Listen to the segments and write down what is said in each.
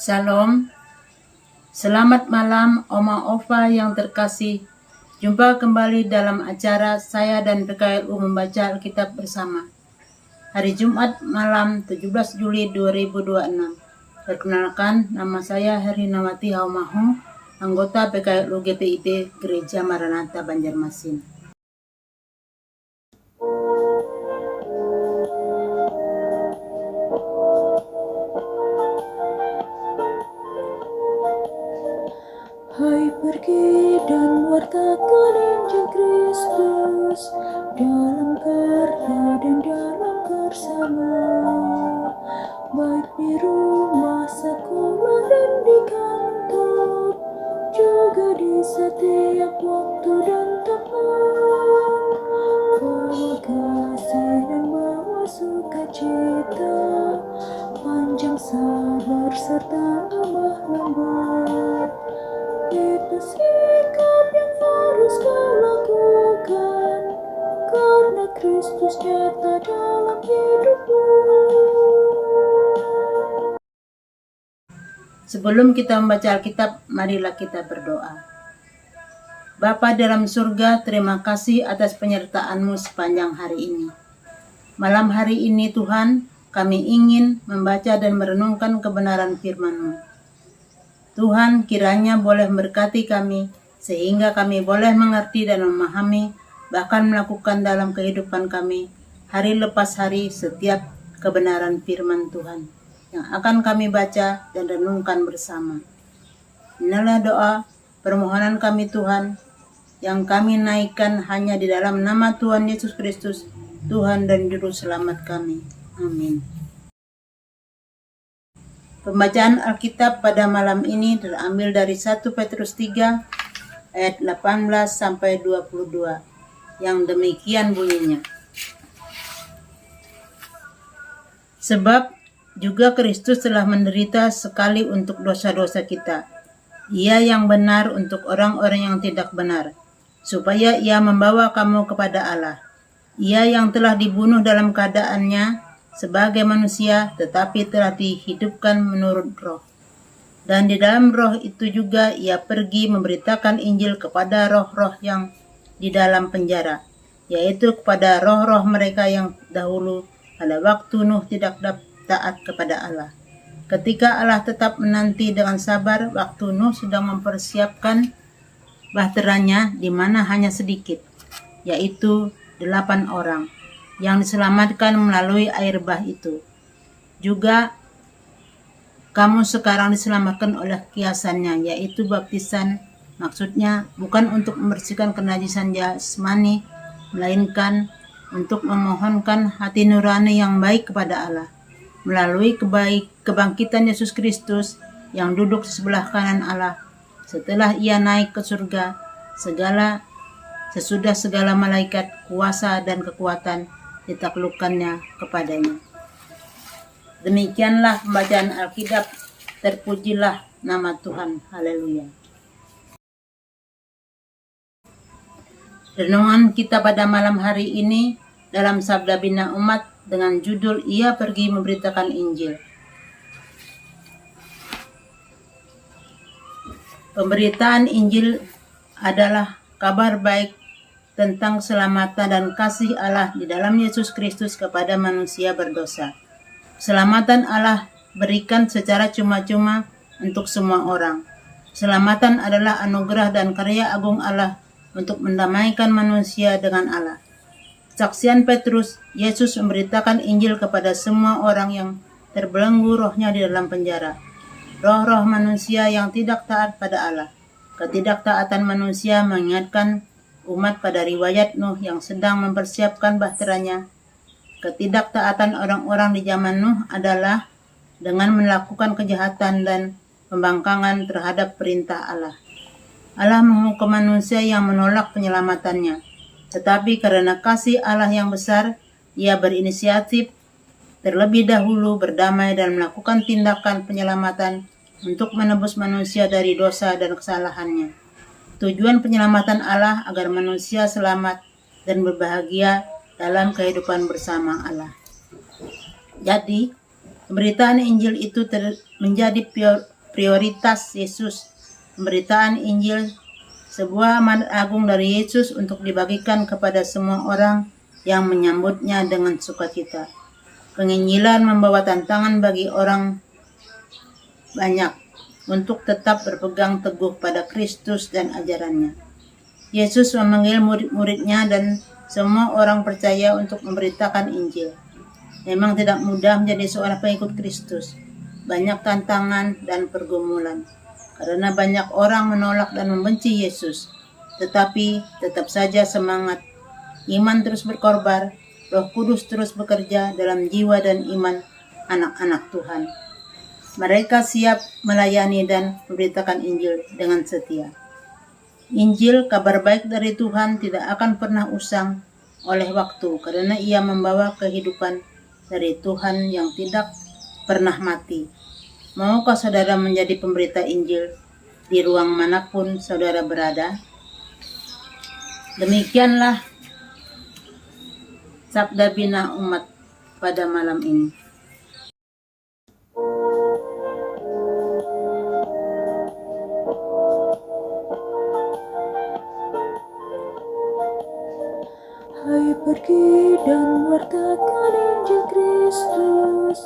Shalom, selamat malam Oma Ova yang terkasih. Jumpa kembali dalam acara saya dan PKLU membaca Alkitab bersama. Hari Jumat malam 17 Juli 2026. Perkenalkan, nama saya Herinawati Haumahu, anggota PKLU GPIP Gereja Maranatha Banjarmasin. Hai, pergi dan wartakan Injil Kristus dalam karya dan dalam bersama, baik di rumah, sekolah dan di kantor, juga di setiap waktu dan tempat. Bawa kasih dan bawa sukacita, panjang sabar serta lemah lembat. Itu sikap yang harus kau lakukan, karena Kristus nyata dalam hidupmu. Sebelum kita membaca Alkitab, marilah kita berdoa. Bapa dalam surga, terima kasih atas penyertaan-Mu sepanjang hari ini. Malam hari ini Tuhan, kami ingin membaca dan merenungkan kebenaran firman-Mu. Tuhan kiranya boleh memberkati kami, sehingga kami boleh mengerti dan memahami, bahkan melakukan dalam kehidupan kami, hari lepas hari setiap kebenaran firman Tuhan, yang akan kami baca dan renungkan bersama. Inilah doa permohonan kami Tuhan, yang kami naikkan hanya di dalam nama Tuhan Yesus Kristus, Tuhan dan Juru Selamat kami. Amin. Pembacaan Alkitab pada malam ini terambil dari 1 Petrus 3 ayat 18 sampai 22 yang demikian bunyinya. Sebab juga Kristus telah menderita sekali untuk dosa-dosa kita, Ia yang benar untuk orang-orang yang tidak benar, supaya Ia membawa kamu kepada Allah. Ia yang telah dibunuh dalam keadaannya sebagai manusia, tetapi telah dihidupkan menurut roh. Dan di dalam roh itu juga Ia pergi memberitakan Injil kepada roh-roh yang di dalam penjara, yaitu kepada roh-roh mereka yang dahulu pada waktu Nuh tidak taat kepada Allah. Ketika Allah tetap menanti dengan sabar waktu Nuh sedang mempersiapkan bahteranya, di mana hanya sedikit, yaitu 8 orang yang diselamatkan melalui air bah itu. Juga kamu sekarang diselamatkan oleh kiasannya, yaitu baptisan, maksudnya bukan untuk membersihkan kenajisan jasmani, melainkan untuk memohonkan hati nurani yang baik kepada Allah, melalui kebangkitan Yesus Kristus yang duduk di sebelah kanan Allah, setelah Ia naik ke surga, sesudah segala malaikat, kuasa dan kekuatan ditaklukkannya kepadanya. Demikianlah pembacaan Alkitab. Terpujilah nama Tuhan. Haleluya. Renungan kita pada malam hari ini dalam Sabda Bina Umat dengan judul Ia Pergi Memberitakan Injil. Pemberitaan Injil adalah kabar baik tentang keselamatan dan kasih Allah di dalam Yesus Kristus kepada manusia berdosa. Keselamatan Allah berikan secara cuma-cuma untuk semua orang. Keselamatan adalah anugerah dan karya agung Allah untuk mendamaikan manusia dengan Allah. Saksian Petrus, Yesus memberitakan Injil kepada semua orang yang terbelenggu rohnya di dalam penjara. Roh-roh manusia yang tidak taat pada Allah. Ketidaktaatan manusia mengingatkan umat pada riwayat Nuh yang sedang mempersiapkan bahteranya. Ketidaktaatan orang-orang di zaman Nuh adalah dengan melakukan kejahatan dan pembangkangan terhadap perintah Allah. Allah menghukum manusia yang menolak penyelamatannya. Tetapi karena kasih Allah yang besar, Ia berinisiatif terlebih dahulu berdamai dan melakukan tindakan penyelamatan untuk menebus manusia dari dosa dan kesalahannya. Tujuan penyelamatan Allah agar manusia selamat dan berbahagia dalam kehidupan bersama Allah. Jadi, pemberitaan Injil itu menjadi prioritas Yesus. Pemberitaan Injil sebuah amanat agung dari Yesus untuk dibagikan kepada semua orang yang menyambutnya dengan sukacita. Penginjilan membawa tantangan bagi orang banyak untuk tetap berpegang teguh pada Kristus dan ajarannya. Yesus memanggil murid-muridnya dan semua orang percaya untuk memberitakan Injil. Memang tidak mudah menjadi seorang pengikut Kristus. Banyak tantangan dan pergumulan. Karena banyak orang menolak dan membenci Yesus. Tetapi tetap saja semangat. Iman terus berkorbar. Roh Kudus terus bekerja dalam jiwa dan iman anak-anak Tuhan. Mereka siap melayani dan memberitakan Injil dengan setia. Injil, kabar baik dari Tuhan, tidak akan pernah usang oleh waktu karena ia membawa kehidupan dari Tuhan yang tidak pernah mati. Maukah saudara menjadi pemberita Injil di ruang manapun saudara berada? Demikianlah sabda bina umat pada malam ini. Hai pergi dan wartakan Injil Kristus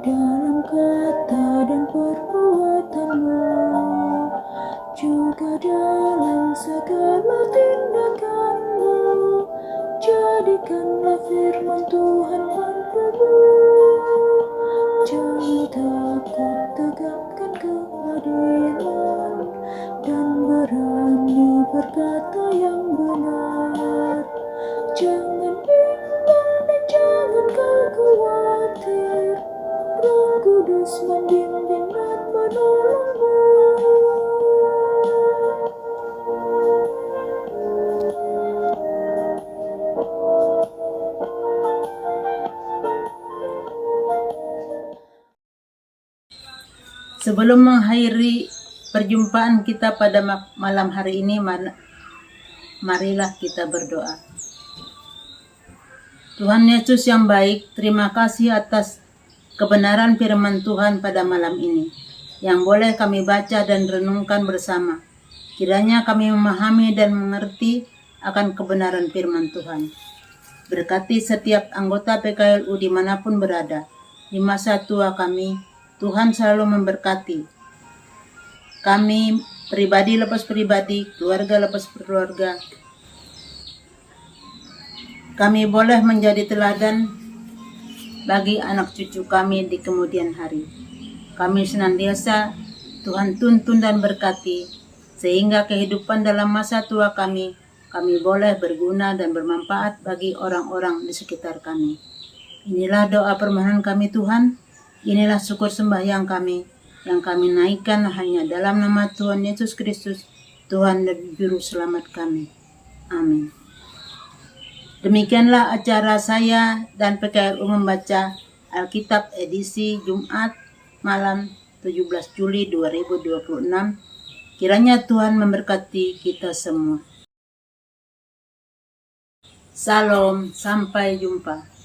dalam kata dan perbuatanmu, juga dalam segala tindakanmu. Jadikanlah firman Tuhan pandumu. Jangan takut, tegakkan keadilan dan berani berkata yang benar. Jangan bimbang dan jangan kau khawatir, Roh Kudus membimbing dan menolongmu. Sebelum mengakhiri perjumpaan kita pada malam hari ini, marilah kita berdoa. Tuhan Yesus yang baik, terima kasih atas kebenaran firman Tuhan pada malam ini, yang boleh kami baca dan renungkan bersama. Kiranya kami memahami dan mengerti akan kebenaran firman Tuhan. Berkati setiap anggota PKLU dimanapun berada. Di masa tua kami, Tuhan selalu memberkati. Kami pribadi lepas pribadi, keluarga lepas keluarga. Kami boleh menjadi teladan bagi anak cucu kami di kemudian hari. Kami senantiasa Tuhan tuntun dan berkati, sehingga kehidupan dalam masa tua kami boleh berguna dan bermanfaat bagi orang-orang di sekitar kami. Inilah doa permohonan kami Tuhan, inilah syukur sembahyang kami, yang kami naikkan hanya dalam nama Tuhan Yesus Kristus, Tuhan dan Juru Selamat kami. Amin. Demikianlah acara saya dan PKLU membaca Alkitab edisi Jumat malam 17 Juli 2026. Kiranya Tuhan memberkati kita semua. Salam, sampai jumpa.